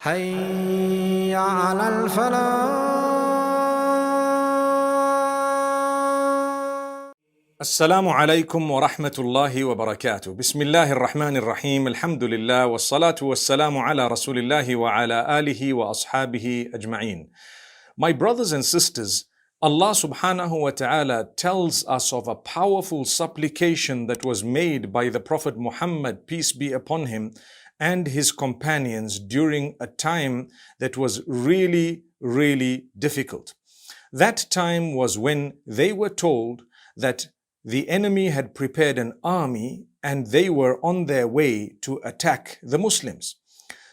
حي على الفلاح. Assalamu alaikum wa rahmatullahi wa barakatuh. Bismillahir Rahmanir Rahim. Alhamdulillah wa salatu wa salamu ala Rasulillahi wa ala alihi wa ashabihi ajma'een. My brothers and sisters, Allah subhanahu wa ta'ala tells us of a powerful supplication that was made by the Prophet Muhammad, peace be upon him, and his companions during a time that was really, really difficult. That time was when they were told that the enemy had prepared an army and they were on their way to attack the Muslims.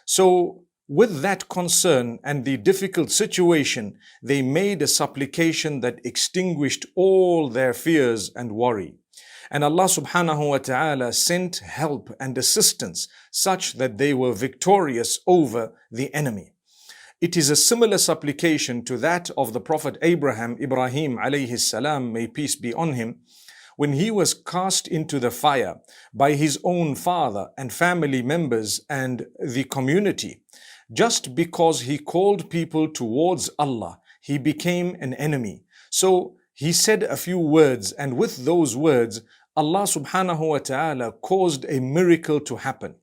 So, with that concern and the difficult situation, they made a supplication that extinguished all their fears and worry. And Allah subhanahu wa ta'ala sent help and assistance such that they were victorious over the enemy. It is a similar supplication to that of the Prophet Ibrahim alayhi salam, may peace be on him, when he was cast into the fire by his own father and family members and the community. Just because he called people towards Allah, he became an enemy. So he said a few words, and with those words, Allah subhanahu wa ta'ala caused a miracle to happen.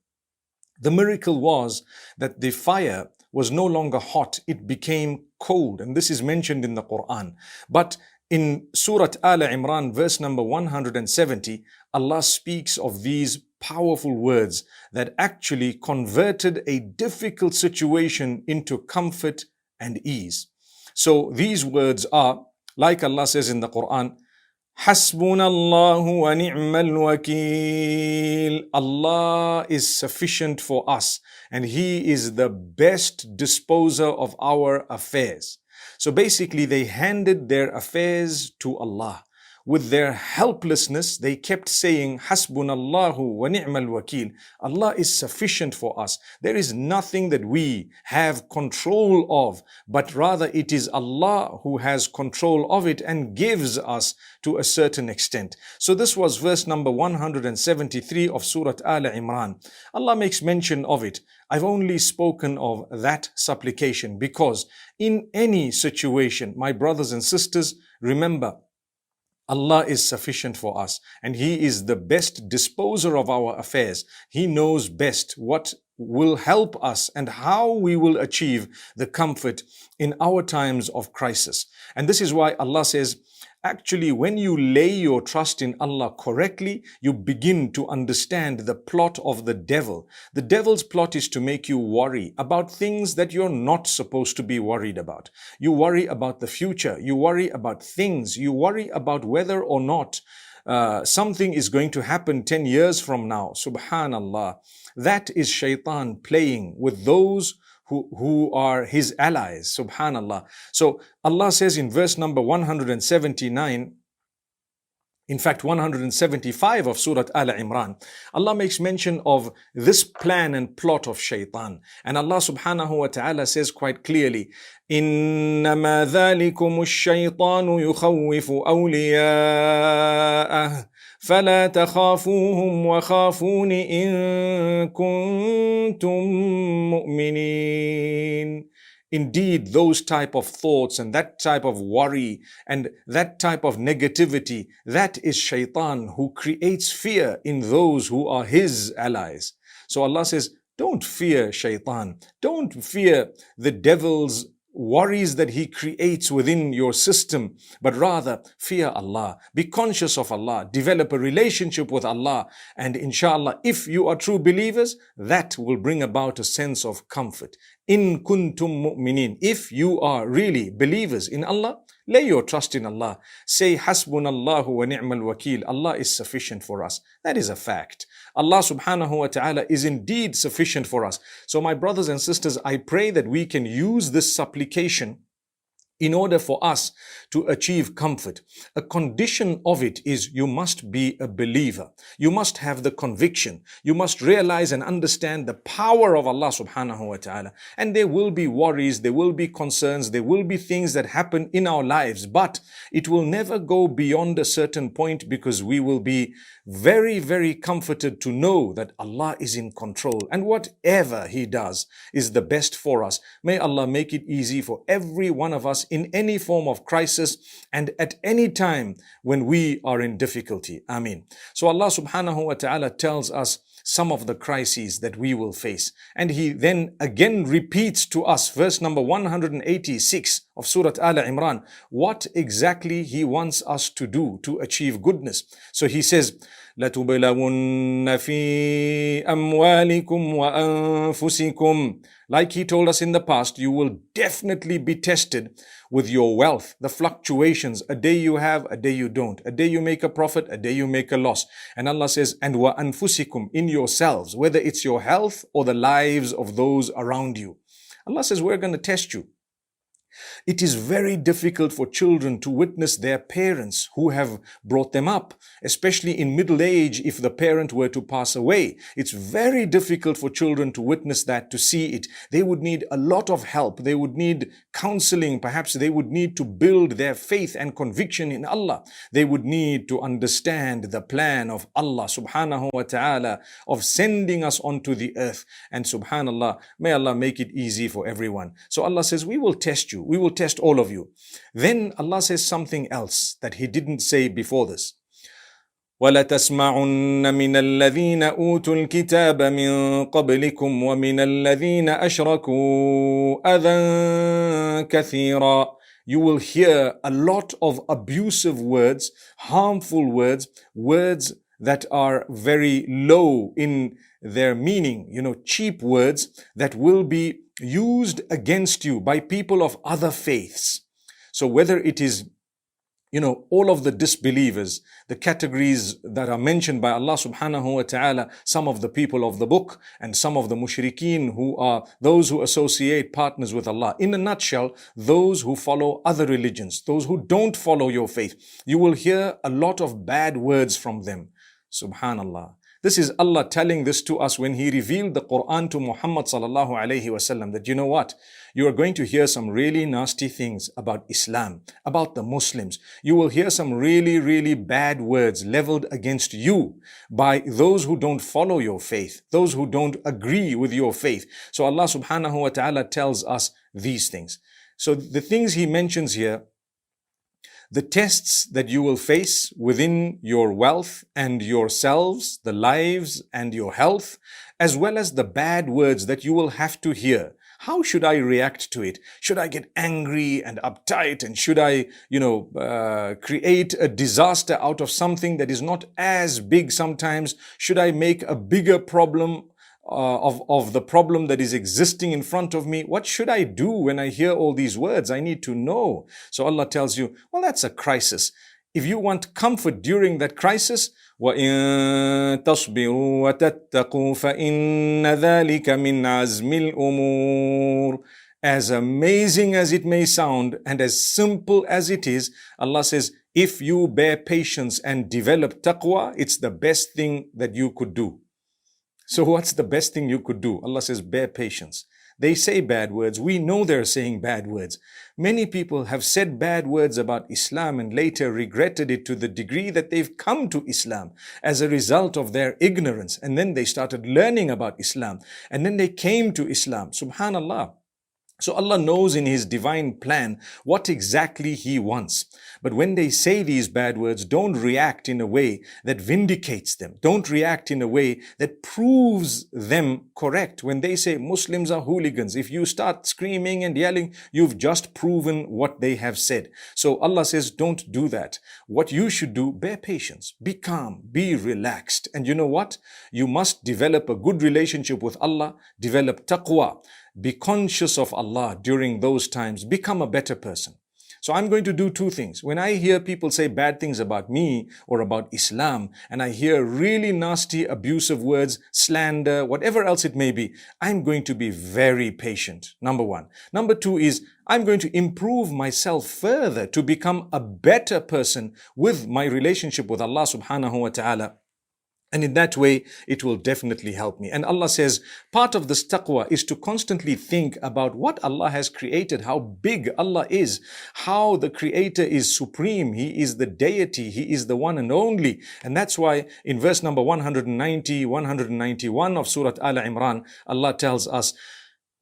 The miracle was that the fire was no longer hot, it became cold, and this is mentioned in the Quran. But in Surah Al Imran, verse number 170, Allah speaks of these powerful words that actually converted a difficult situation into comfort and ease. So these words are, like Allah says in the Quran, Hasbunallahu wa ni'mal wakeel. Allah is sufficient for us and He is the best disposer of our affairs. So basically they handed their affairs to Allah. With their helplessness, they kept saying, Hasbunallahu wa ni'mal wakeel. Allah is sufficient for us. There is nothing that we have control of, but rather it is Allah who has control of it and gives us to a certain extent. So this was verse number 173 of Surah Al Imran. Allah makes mention of it. I've only spoken of that supplication because in any situation, my brothers and sisters, remember, Allah is sufficient for us and He is the best disposer of our affairs. He knows best what will help us and how we will achieve the comfort in our times of crisis. And this is why Allah says, actually, when you lay your trust in Allah correctly, you begin to understand the plot of the devil. The devil's plot is to make you worry about things that you're not supposed to be worried about. You worry about the future. You worry about things. You worry about whether or not something is going to happen 10 years from now. Subhanallah. That is shaitan playing with those who are his allies. Subhanallah. So Allah says in verse number 179, in fact 175 of Surah Al Imran, Allah makes mention of this plan and plot of shaitan. And Allah subhanahu wa ta'ala says quite clearly, إِنَّمَا ذَلِكُمُ الشَّيْطَانُ يُخَوِّفُ أَوْلِيَاءَهُ فَلَا تَخَافُوهُمْ وَخَافُونِ إِن كُنتُم مُؤْمِنِينَ. Indeed, those type of thoughts and that type of worry and that type of negativity, that is shaitan who creates fear in those who are his allies. So Allah says, don't fear shaitan. Don't fear the devil's worries that he creates within your system, but rather fear Allah. Be conscious of Allah. Develop a relationship with Allah. And inshallah, if you are true believers, that will bring about a sense of comfort. In kuntum mu'minin. If you are really believers in Allah, lay your trust in Allah. Say, Hasbunallahu wa ni'mal wakeel. Allah is sufficient for us. That is a fact. Allah subhanahu wa ta'ala is indeed sufficient for us. So my brothers and sisters, I pray that we can use this supplication in order for us to achieve comfort. A condition of it is you must be a believer. You must have the conviction. You must realize and understand the power of Allah subhanahu wa ta'ala. And there will be worries, there will be concerns, there will be things that happen in our lives, but it will never go beyond a certain point because we will be very, very comforted to know that Allah is in control and whatever He does is the best for us. May Allah make it easy for every one of us in any form of crisis and at any time when we are in difficulty. Ameen. So Allah subhanahu wa ta'ala tells us some of the crises that we will face. And He then again repeats to us, verse number 186 of Surah Al Imran, what exactly He wants us to do to achieve goodness. So He says, لَتُبْلَوُنَّ فِي أَمْوَالِكُمْ وَأَنفُسِكُمْ. Like He told us in the past, you will definitely be tested with your wealth, the fluctuations. A day you have, a day you don't. A day you make a profit, a day you make a loss. And Allah says, and وَأَنفُسِكُمْ, in yourselves, whether it's your health or the lives of those around you. Allah says, we're going to test you. It is very difficult for children to witness their parents who have brought them up, especially in middle age if the parent were to pass away. It's very difficult for children to witness that, to see it. They would need a lot of help. They would need counseling. Perhaps they would need to build their faith and conviction in Allah. They would need to understand the plan of Allah subhanahu wa ta'ala of sending us onto the earth. And subhanallah, may Allah make it easy for everyone. So Allah says, we will test you. We will test all of you. Then Allah says something else that He didn't say before this. وَلَتَسْمَعُنَّ مِنَ الَّذِينَ أُوتُوا الْكِتَابَ مِنْ قَبْلِكُمْ وَمِنَ الَّذِينَ أَشْرَكُوا أَذًى كَثِيرًا. You will hear a lot of abusive words, harmful words, words that are very low in their meaning, cheap words that will be used against you by people of other faiths. So whether it is, all of the disbelievers, the categories that are mentioned by Allah subhanahu wa ta'ala, some of the people of the book and some of the mushrikeen who are those who associate partners with Allah. In a nutshell, those who follow other religions, those who don't follow your faith, you will hear a lot of bad words from them. Subhanallah. This is Allah telling this to us when He revealed the Quran to Muhammad sallallahu alayhi wasallam, that you know what? You are going to hear some really nasty things about Islam, about the Muslims. You will hear some really, really bad words leveled against you by those who don't follow your faith, those who don't agree with your faith. So Allah subhanahu wa ta'ala tells us these things. So the things He mentions here, the tests that you will face within your wealth and yourselves, the lives and your health, as well as the bad words that you will have to hear. How should I react to it? Should I get angry and uptight? And should I, create a disaster out of something that is not as big sometimes? Should I make a bigger problem of the problem that is existing in front of me? What should I do when I hear all these words? I need to know. So Allah tells you, well, that's a crisis. If you want comfort during that crisis, وَإِن تَصْبِرُوا وَتَتَّقُوا فَإِنَّ ذَلِكَ مِنْ عَزْمِ الْأُمُورِ. As amazing as it may sound and as simple as it is, Allah says, if you bear patience and develop taqwa, it's the best thing that you could do. So what's the best thing you could do? Allah says, bear patience. They say bad words. We know they're saying bad words. Many people have said bad words about Islam and later regretted it to the degree that they've come to Islam as a result of their ignorance. And then they started learning about Islam. And then they came to Islam. Subhanallah. So Allah knows in His divine plan what exactly He wants. But when they say these bad words, don't react in a way that vindicates them. Don't react in a way that proves them correct. When they say Muslims are hooligans, if you start screaming and yelling, you've just proven what they have said. So Allah says, don't do that. What you should do, bear patience, be calm, be relaxed. And you know what? You must develop a good relationship with Allah, develop taqwa. Be conscious of Allah during those times. Become a better person. So I'm going to do two things. When I hear people say bad things about me or about Islam, and I hear really nasty, abusive words, slander, whatever else it may be, I'm going to be very patient, number one. Number two is I'm going to improve myself further to become a better person with my relationship with Allah subhanahu wa ta'ala. And in that way, it will definitely help me. And Allah says, part of this taqwa is to constantly think about what Allah has created, how big Allah is, how the Creator is supreme. He is the deity. He is the one and only. And that's why in verse number 190, 191 of Surah Al-Imran, Allah tells us,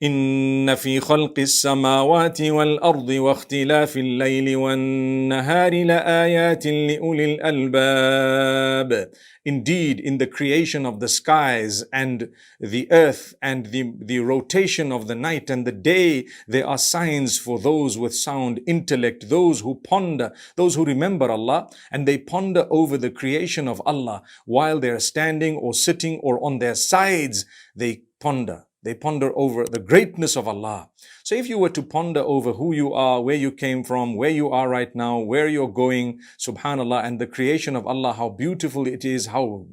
إن في خلق السماوات والأرض واختلاف الليل والنهار لآيات لأولي الألباب. Indeed, in the creation of the skies and the earth and the rotation of the night and the day, there are signs for those with sound intellect, those who ponder, those who remember Allah, and they ponder over the creation of Allah while they are standing or sitting or on their sides. They ponder. They ponder over the greatness of Allah. So if you were to ponder over who you are, where you came from, where you are right now, where you're going, subhanallah, and the creation of Allah, how beautiful it is, how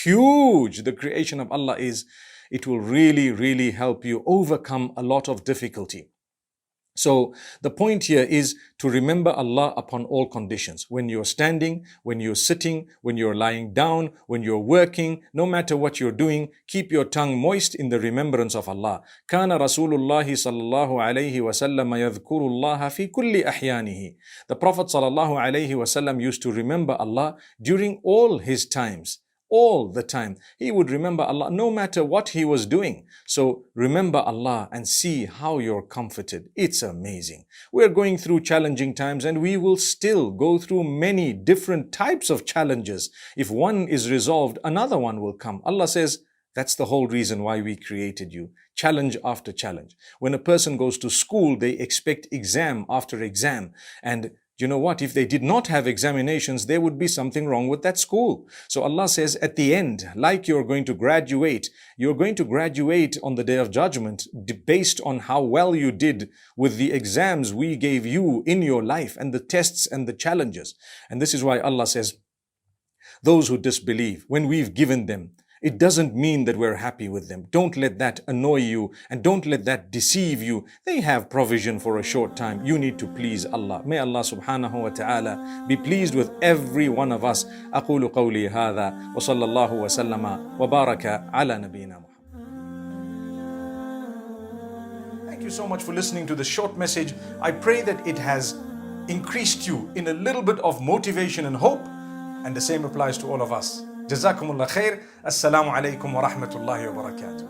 huge the creation of Allah is, it will really, really help you overcome a lot of difficulty. So the point here is to remember Allah upon all conditions. When you're standing, when you're sitting, when you're lying down, when you're working, no matter what you're doing, keep your tongue moist in the remembrance of Allah. كان رسول الله صلى الله عليه وسلم يذكر الله في كل أحيانه. The Prophet صلى الله عليه وسلم used to remember Allah during all his times. All the time. He would remember Allah no matter what he was doing. So remember Allah and see how you're comforted. It's amazing. We're going through challenging times and we will still go through many different types of challenges. If one is resolved, another one will come. Allah says, that's the whole reason why we created you. Challenge after challenge. When a person goes to school, they expect exam after exam. And you know what? If they did not have examinations, there would be something wrong with that school. So Allah says at the end, like you're going to graduate on the Day of Judgment based on how well you did with the exams we gave you in your life and the tests and the challenges. And this is why Allah says, those who disbelieve, when we've given them, it doesn't mean that we're happy with them. Don't let that annoy you and don't let that deceive you. They have provision for a short time. You need to please Allah. May Allah subhanahu wa ta'ala be pleased with every one of us. أقول قولي هذا وصلى الله وسلم وبارك على نبينا محمد. Thank you so much for listening to the short message. I pray that it has increased you in a little bit of motivation and hope. And the same applies to all of us. جزاكم الله خير. السلام عليكم ورحمة الله وبركاته.